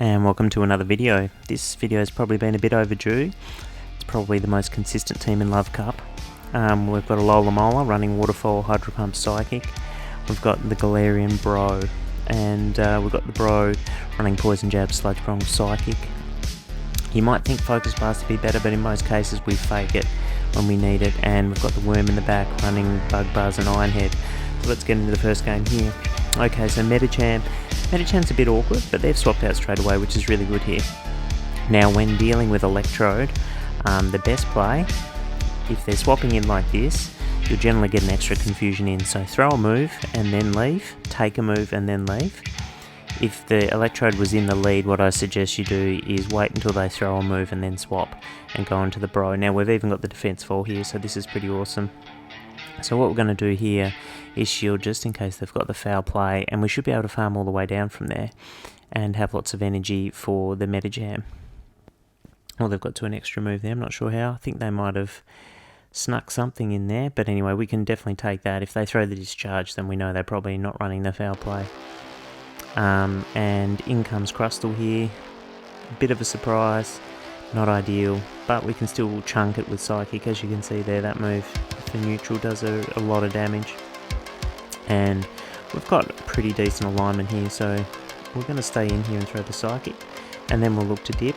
and welcome to another video. This video has probably been a bit overdue. It's probably the most consistent team in Love Cup. We've got a Lola Mola running Waterfall, Hydro Pump, Psychic. We've got the Galarian Bro, and we've got the Bro running Poison Jab, Sludge Prong, Psychic. You might think Focus Blast would be better, but in most cases we fake it when we need it. And we've got the Worm in the back running Bug Buzz and Iron Head. So let's get into the first game here. Okay, so Medicham. Medicham's a bit awkward, but they've swapped out straight away, which is really good here. Now, when dealing with Electrode, the best play, if they're swapping in like this, you'll generally get an extra confusion in. So throw a move and then leave, take a move and then leave. If the Electrode was in the lead, what I suggest you do is wait until they throw a move and then swap and go into the Bro. Now, we've even got the Defense Fall here, so this is pretty awesome. So what we're going to do here is shield just in case they've got the foul play, and we should be able to farm all the way down from there and have lots of energy for the Medicham. Well, they've got to an extra move there, I'm not sure how. I think they might have snuck something in there, but anyway, we can definitely take that. If they throw the discharge, then we know they're probably not running the foul play. And in comes Crustle here. A bit of a surprise, not ideal, but we can still chunk it with Psychic. As you can see there, that move for neutral does a lot of damage. And we've got a pretty decent alignment here, so we're going to stay in here and throw the Psychic, and then we'll look to dip.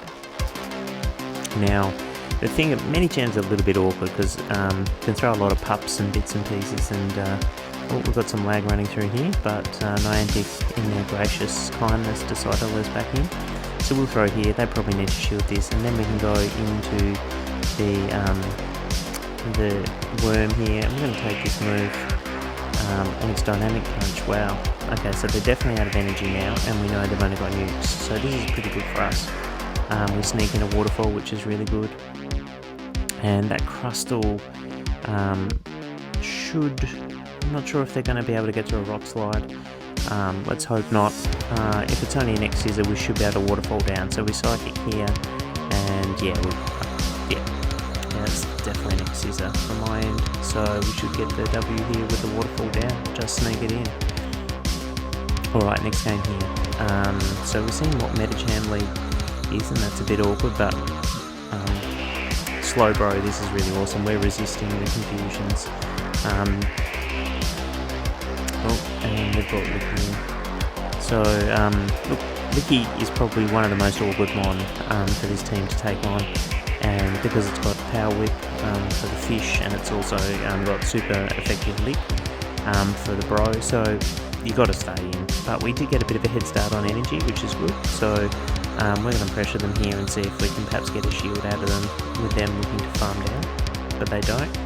Now, the thing, Medicham's a little bit awkward because you can throw a lot of pups and bits and pieces, and we've got some lag running through here, but Niantic, in their gracious kindness, decided to let us back in. So we'll throw here. They probably need to shield this, and then we can go into the Worm here. I'm going to take this move, and it's Dynamic Punch. Wow. Okay, so they're definitely out of energy now, and we know they've only got nukes, so this is pretty good for us. We sneak in a Waterfall, which is really good, and that Crustle should... I'm not sure if they're going to be able to get to a Rock Slide. Let's hope not. If it's only an X-Scissor, we should be able to Waterfall down. So we Psychic here, and yeah, it's definitely an X-Scissor from my end. So we should get the W here with the Waterfall down. Just sneak it in. Alright, next game here. So we're seeing what Medicham lead is, and that's a bit awkward, but Slowbro, this is really awesome. We're resisting the confusions. And they've got Licky in. So, look, Licky is probably one of the most awkward mon for this team to take on, and because it's got Power Whip for the fish, and it's also got super effective lick for the Bro, so you got to stay in. But we did get a bit of a head start on energy, which is good, so we're going to pressure them here and see if we can perhaps get a shield out of them with them looking to farm down, but they don't.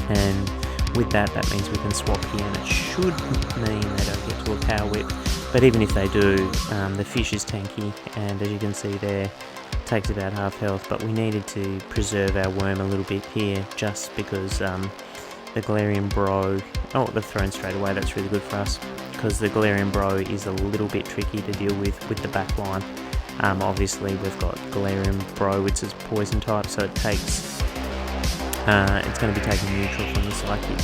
And with that means we can swap here, and it should mean they don't get to a Power Whip. But even if they do, the fish is tanky, and as you can see there, takes about half health. But we needed to preserve our Worm a little bit here, just because the Galarian Bro... Oh, they've thrown straight away, that's really good for us, because the Galarian Bro is a little bit tricky to deal with the back line. Obviously, we've got Galarian Bro, which is Poison type, so it takes... it's going to be taking neutral from the Psychic,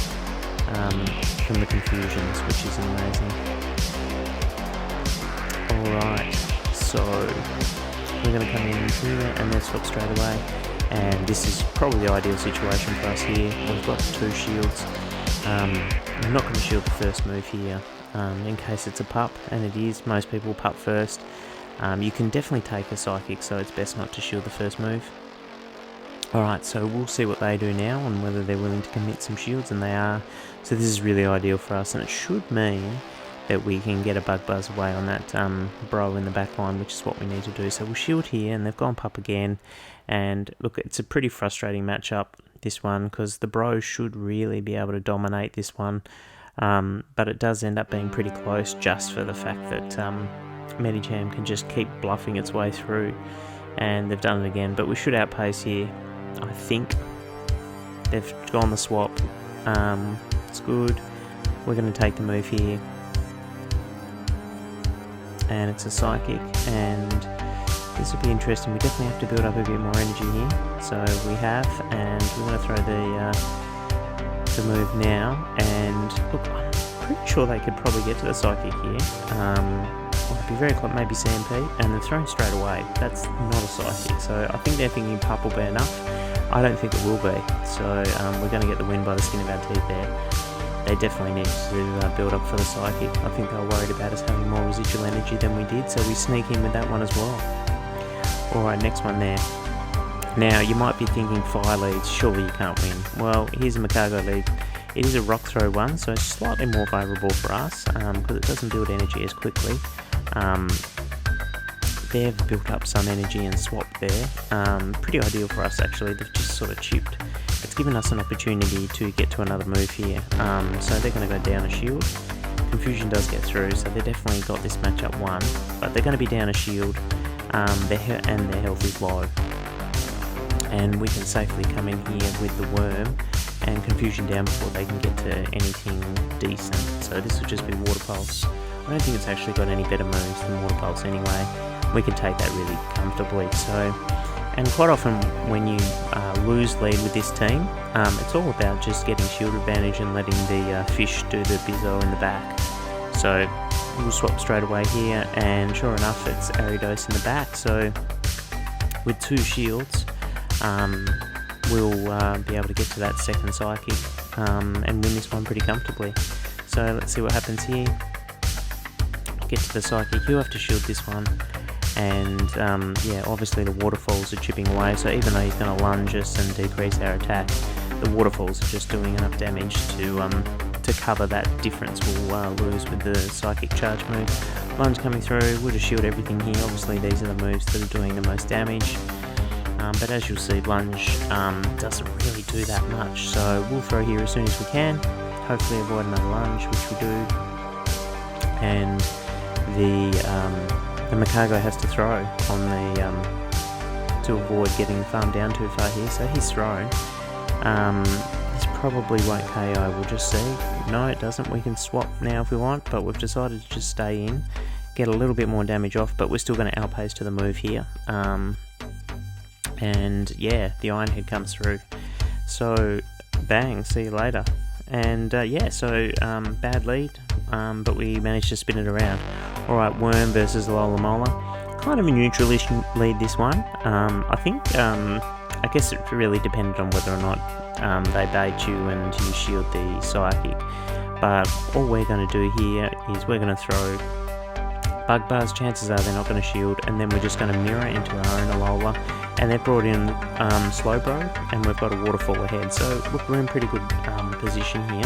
from the confusions, which is amazing. Alright, so we're going to come in here and then swap straight away. And this is probably the ideal situation for us here. We've got 2 shields. I'm not going to shield the first move here, in case it's a pup, and it is. Most people pup first. You can definitely take a Psychic, so it's best not to shield the first move. Alright, so we'll see what they do now and whether they're willing to commit some shields, and they are. So this is really ideal for us, and it should mean that we can get a Bug Buzz away on that Bro in the back line, which is what we need to do. So we'll shield here, and they've gone pup again. And look, it's a pretty frustrating matchup, this one, because the Bro should really be able to dominate this one. But it does end up being pretty close, just for the fact that Medicham can just keep bluffing its way through. And they've done it again, but we should outpace here. I think they've gone the swap. It's good. We're going to take the move here, and it's a Psychic, and this will be interesting. We definitely have to build up a bit more energy here, so we have, and we're going to throw the move now. And look, I'm pretty sure they could probably get to the Psychic here. might be very close, maybe CMP, and they're thrown straight away. That's not a psychic, so I think they're thinking pup will be enough. I don't think it will be, so we're going to get the win by the skin of our teeth there. They definitely need to build up for the psychic. I think they were worried about us having more residual energy than we did, so we sneak in with that one as well. Alright, next one there. Now, you might be thinking fire leads, surely you can't win. Well, here's a Magcargo lead. It is a rock throw one, so it's slightly more favourable for us, because it doesn't build energy as quickly. They've built up some energy and swapped there. Pretty ideal for us actually, they've just sort of chipped. It's given us an opportunity to get to another move here. So they're going to go down a shield. Confusion does get through, so they definitely got this matchup won. But they're going to be down a shield, and their health is low. And we can safely come in here with the worm and confusion down before they can get to anything decent. So this will just be water pulse. I don't think it's actually got any better moves than water pulse anyway. We can take that really comfortably. So, and quite often when you lose lead with this team, it's all about just getting shield advantage and letting the fish do the bizzo in the back. So we'll swap straight away here, and sure enough it's Ariados in the back. So with 2 shields, we'll be able to get to that second psychic and win this one pretty comfortably. So let's see what happens here. Get to the psychic, you have to shield this one, and yeah, obviously the waterfalls are chipping away, so even though he's going to lunge us and decrease our attack, the waterfalls are just doing enough damage to cover that difference we'll lose with the psychic charge move. Lunge coming through, we'll just shield everything here. Obviously these are the moves that are doing the most damage. But as you'll see, lunge doesn't really do that much, so we'll throw here as soon as we can, hopefully avoid another lunge, which we do, and the Magcargo has to throw on the to avoid getting farmed down too far here, so he's thrown. This probably won't KO, we'll just see. No, it doesn't. We can swap now if we want, but we've decided to just stay in, get a little bit more damage off, but we're still going to outpace to the move here. And yeah, the Ironhead comes through, so bang, see you later. And yeah, so bad lead, but we managed to spin it around. Alright, Worm versus Alola Mola, kind of a neutralish lead this one. I think, I guess it really depended on whether or not they bait you and you shield the psychic, but all we're going to do here is we're going to throw Bug Buzz. Chances are they're not going to shield, and then we're just going to mirror into our own Alola. And they've brought in Slowbro, and we've got a waterfall ahead, so look, we're in pretty good position here.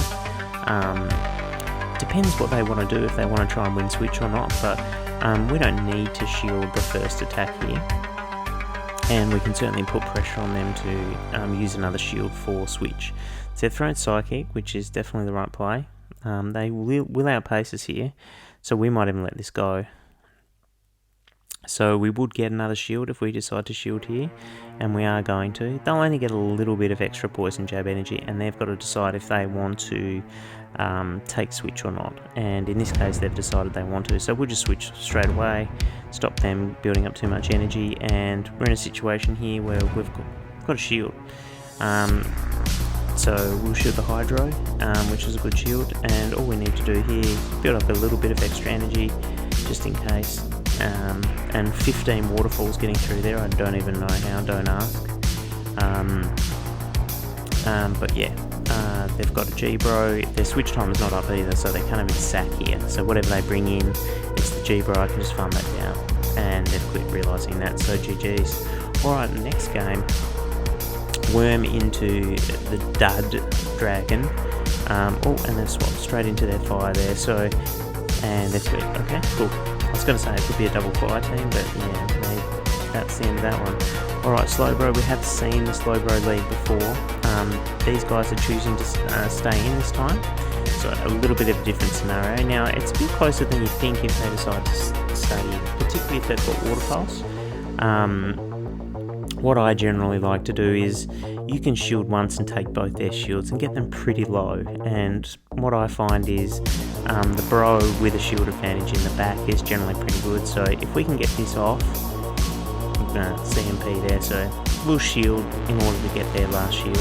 Depends what they want to do, if they want to try and win switch or not, but we don't need to shield the first attack here, and we can certainly put pressure on them to use another shield for switch. So they've thrown Psychic, which is definitely the right play. They will outpace us here, so we might even let this go. So we would get another shield if we decide to shield here, and we are going to. They'll only get a little bit of extra poison jab energy, and they've got to decide if they want to take switch or not. And in this case, they've decided they want to, so we'll just switch straight away, stop them building up too much energy, and we're in a situation here where we've got a shield. So we'll shield the Hydro, which is a good shield, and all we need to do here is build up a little bit of extra energy, just in case. And 15 waterfalls getting through there, I don't even know how, don't ask. But yeah, they've got a G-Bro, their switch time is not up either, so they can't even sack here, so whatever they bring in, it's the G-Bro, I can just farm that down, and they've quit realising that, so GG's. Alright, next game, Worm into the Dud Dragon, oh, and they've swapped straight into their fire there, so, and they've quit, okay, cool. I was going to say it could be a double fire team, but yeah, that's the end of that one. Alright, Slowbro, we have seen the Slowbro lead before. These guys are choosing to stay in this time, so a little bit of a different scenario. Now, it's a bit closer than you think if they decide to stay in, particularly if they've got Water Pulse. What I generally like to do is you can shield once and take both their shields and get them pretty low, and what I find is the Bro with a shield advantage in the back is generally pretty good, so if we can get this off, CMP there, so we'll shield in order to get their last shield,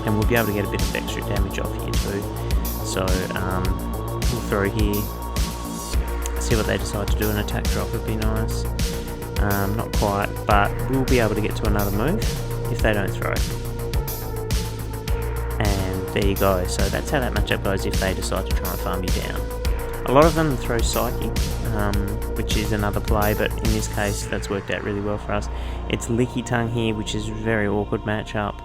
and we'll be able to get a bit of extra damage off here too. So we'll throw here, see what they decide to do. An attack drop would be nice. Not quite, but we'll be able to get to another move if they don't throw. And there you go. So that's how that matchup goes if they decide to try and farm you down. A lot of them throw Psychic, which is another play, but in this case that's worked out really well for us. It's Lickitung here, which is a very awkward matchup.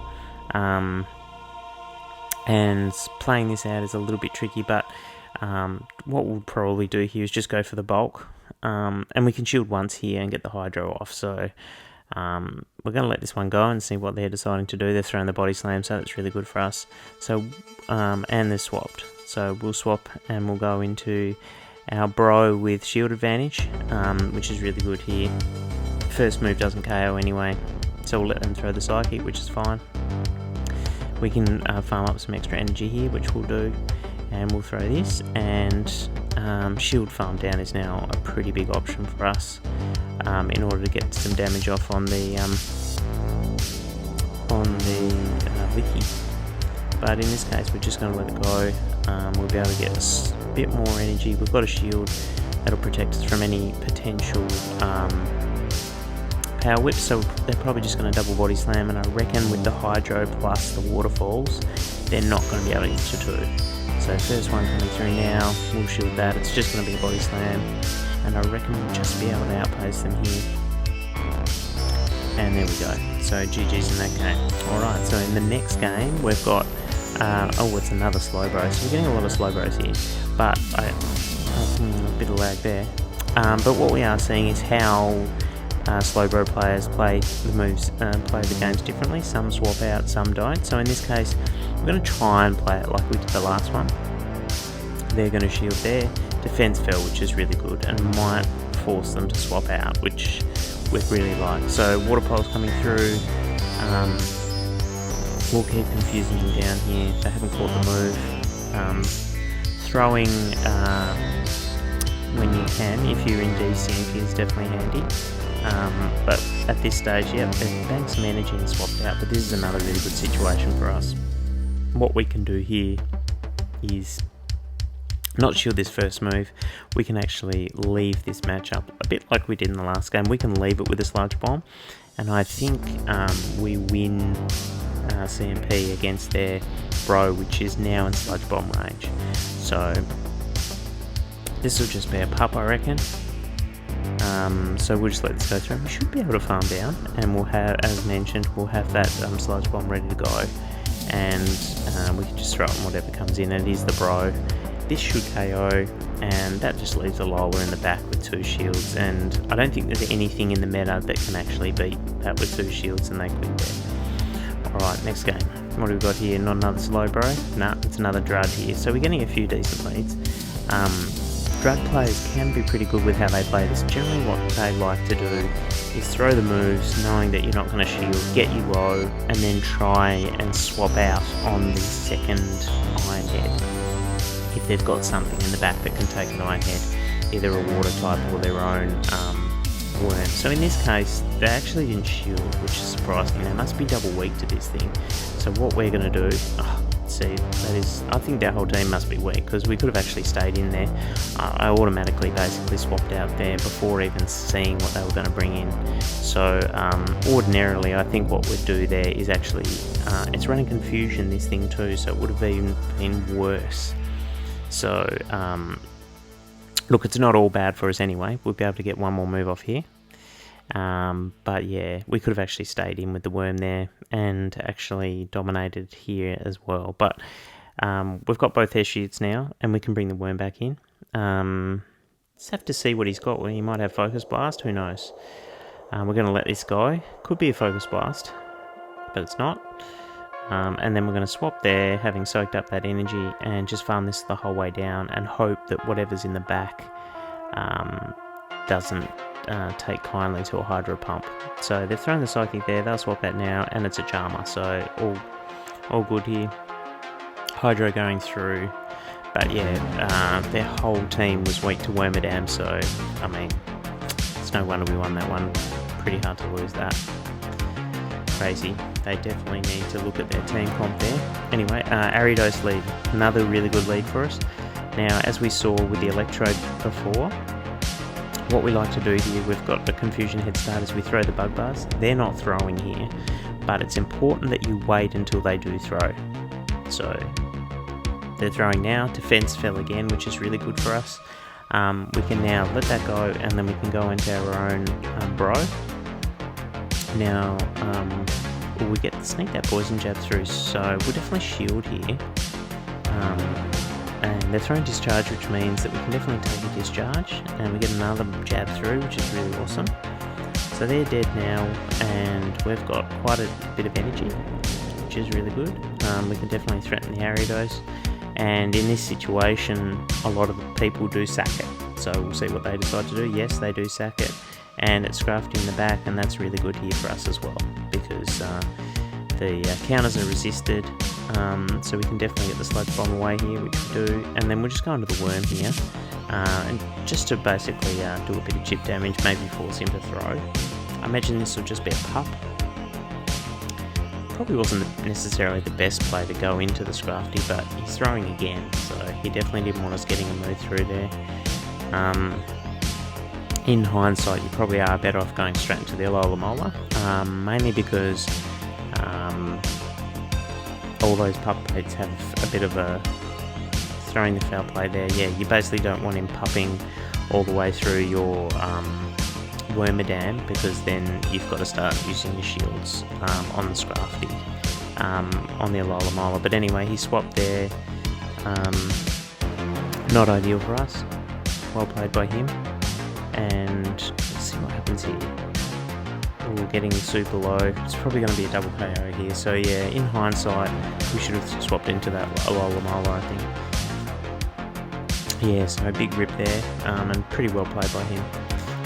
And playing this out is a little bit tricky, but what we'll probably do here is just go for the bulk. And we can shield once here and get the Hydro off, so we're going to let this one go and see what they're deciding to do. They're throwing the Body Slam, so that's really good for us. So, and they're swapped. So we'll swap and we'll go into our Bro with shield advantage, which is really good here. First move doesn't KO anyway, so we'll let them throw the Psychic, which is fine. We can farm up some extra energy here, which we'll do, and we'll throw this, and shield farm down is now a pretty big option for us in order to get some damage off on the Licky. But in this case we're just going to let it go. We'll be able to get a bit more energy. We've got a shield that'll protect us from any potential power whips, so they're probably just going to double Body Slam, and I reckon with the Hydro plus the Waterfalls they're not going to be able to get to 2. So first one coming through now, we'll shield that. It's just going to be a Body Slam, and I reckon we'll just be able to outpace them here. And there we go. So GG's in that game. Alright, so in the next game we've got it's another Slowbro. So we're getting a lot of Slowbros here, but a bit of lag there. But what we are seeing is how Slowbro players play the moves, play the games differently. Some swap out, some don't. So in this case, we're going to try and play it like we did the last one. They're going to shield there. Defense fell, which is really good, and might force them to swap out, which we'd really like. So Water Pole's coming through. We'll keep confusing them down here. They haven't caught the move. Throwing when you can, if you're in DCMP, is definitely handy. But at this stage, yeah, they've banked some energy and swapped out, but this is another really good situation for us. What we can do here is not shield this first move. We can actually leave this matchup a bit like we did in the last game. We can leave it with a Sludge Bomb, and I think we win CMP against their Bro, which is now in Sludge Bomb range. So this will just be a pup, I reckon. So we'll just let this go through. We should be able to farm down, and we'll have, as mentioned, we'll have that Sludge Bomb ready to go, and we can just throw it on whatever comes in. It is the Bro. This should KO, and that just leaves a Lola in the back with 2 shields, and I don't think there's anything in the meta that can actually beat that with 2 shields, and they quit there. Alright, next game. What do we got here? Not another Slowbro? Nah, it's another Drud here. So we're getting a few decent leads. Drud players can be pretty good with how they play this. Generally what they like to do is throw the moves, knowing that you're not going to shield, get you low, and then try and swap out on the second Iron Head. If they've got something in the back that can take an Iron Head, either a water type or their own worm. So in this case, they actually didn't shield, which is surprising. They must be double weak to this thing. So what we're going to do, let's see, I think their whole team must be weak, because we could have actually stayed in there. I automatically basically swapped out there before even seeing what they were going to bring in. So ordinarily, I think what we'd do there is actually, it's running Confusion, this thing too, so it would have even been worse. So, look, it's not all bad for us anyway. We'll be able to get one more move off here. But yeah, we could have actually stayed in with the worm there and actually dominated here as well. But we've got both their shields now, and we can bring the worm back in. Let's have to see what he's got. Well, he might have Focus Blast, who knows. We're going to let this go. Could be a Focus Blast, but it's not. And then we're going to swap there, having soaked up that energy, and just farm this the whole way down and hope that whatever's in the back doesn't take kindly to a Hydro Pump. So they've thrown the Psychic there, they'll swap that now, and it's a Charmer, so all good here. Hydro going through, but yeah, their whole team was weak to Wormadam, so I mean, it's no wonder we won that one. Pretty hard to lose that. Crazy. They definitely need to look at their team comp there. Anyway, Ariados lead, another really good lead for us. Now, as we saw with the Electrode before, what we like to do here, we've got the confusion head start as we throw the bug bars. They're not throwing here, but it's important that you wait until they do throw. So they're throwing now. Defense fell again, which is really good for us. We can now let that go, and then we can go into our own bro. Now we get to sneak that poison jab through, so we'll definitely shield here. And they're throwing discharge, which means that we can definitely take a discharge, and we get another jab through, which is really awesome. So they're dead now, and we've got quite a bit of energy, which is really good. We can definitely threaten the Ariados, and in this situation, a lot of the people do sack it. So we'll see what they decide to do. Yes, they do sack it, and it's Scrafty in the back, and that's really good here for us as well, because the counters are resisted. So we can definitely get the sludge bomb away here, which we do, and then we'll just go into the worm here, and just to basically do a bit of chip damage, maybe force him to throw. I imagine this will just be a pup. Probably wasn't necessarily the best play to go into the Scrafty, but he's throwing again, so he definitely didn't want us getting a move through there. In hindsight, you probably are better off going straight into the Alola Mola, mainly because all those pup plates have a bit of a throwing the foul play there. Yeah, you basically don't want him pupping all the way through your Wormadam, because then you've got to start using your shields on the Scrafty, on the Alola Mola. But anyway, he swapped there. Not ideal for us. Well played by him. And let's see what happens here. We're getting super low. It's probably going to be a double KO here. So yeah, in hindsight, we should have swapped into that Alola Mola, I think. Yeah, so a big rip there, and pretty well played by him.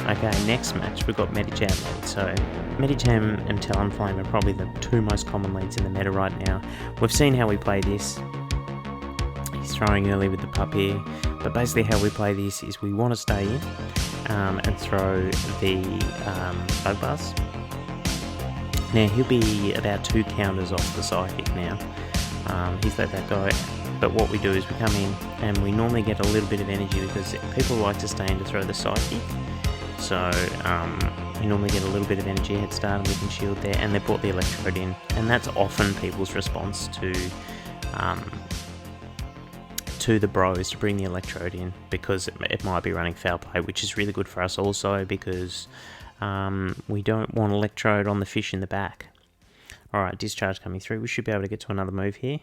Okay, next match, we've got Medicham lead. So Medicham and Talonflame are probably the two most common leads in the meta right now. We've seen how we play this. He's throwing early with the pup here, but basically how we play this is we want to stay in and throw the bug bars. Now he'll be about 2 counters off the Psychic now. He's let that go. But what we do is we come in and we normally get a little bit of energy, because people like to stay in to throw the Psychic. So we normally get a little bit of energy head start, and we can shield there, and they brought the Electrode in, and that's often people's response to the bros, to bring the Electrode in, because it might be running foul play, which is really good for us also, because we don't want Electrode on the fish in the back. Alright, discharge coming through. We should be able to get to another move here.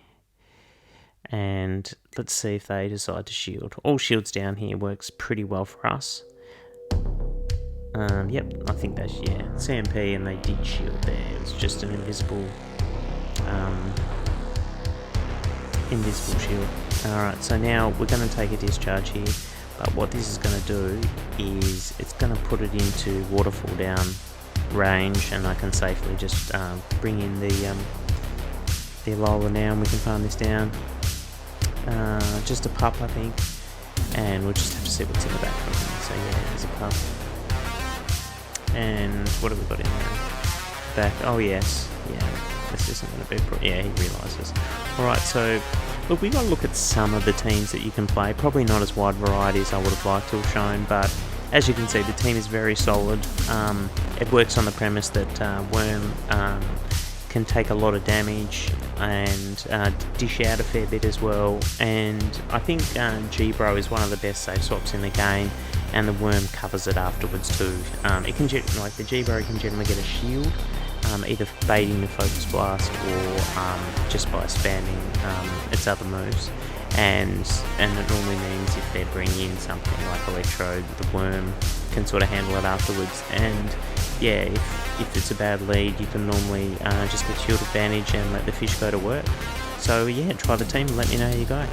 And let's see if they decide to shield. All shields down here works pretty well for us. Yep, I think that's, yeah, CMP, and they did shield there. It was just an invisible shield. Alright, so now we're going to take a discharge here, but what this is going to do is it's going to put it into waterfall down range, and I can safely just bring in the Alola now, and we can farm this down. Just a pup, I think, and we'll just have to see what's in the back from him. So yeah, there's a pup. And what have we got in there? Back, oh yes, yeah, this isn't going to be, yeah, he realises. Alright, so look, we've got to look at some of the teams that you can play. Probably not as wide variety as I would have liked to have shown, but as you can see, the team is very solid. It works on the premise that Worm can take a lot of damage and dish out a fair bit as well, and I think G-Bro is one of the best safe swaps in the game, and the Worm covers it afterwards too. It can like the G-Bro can generally get a shield, either baiting the Focus Blast or just by spamming its other moves, and it normally means if they bring in something like Electrode, the Worm can sort of handle it afterwards. And yeah, if it's a bad lead, you can normally just get shield advantage and let the fish go to work. So yeah, try the team and let me know how you go.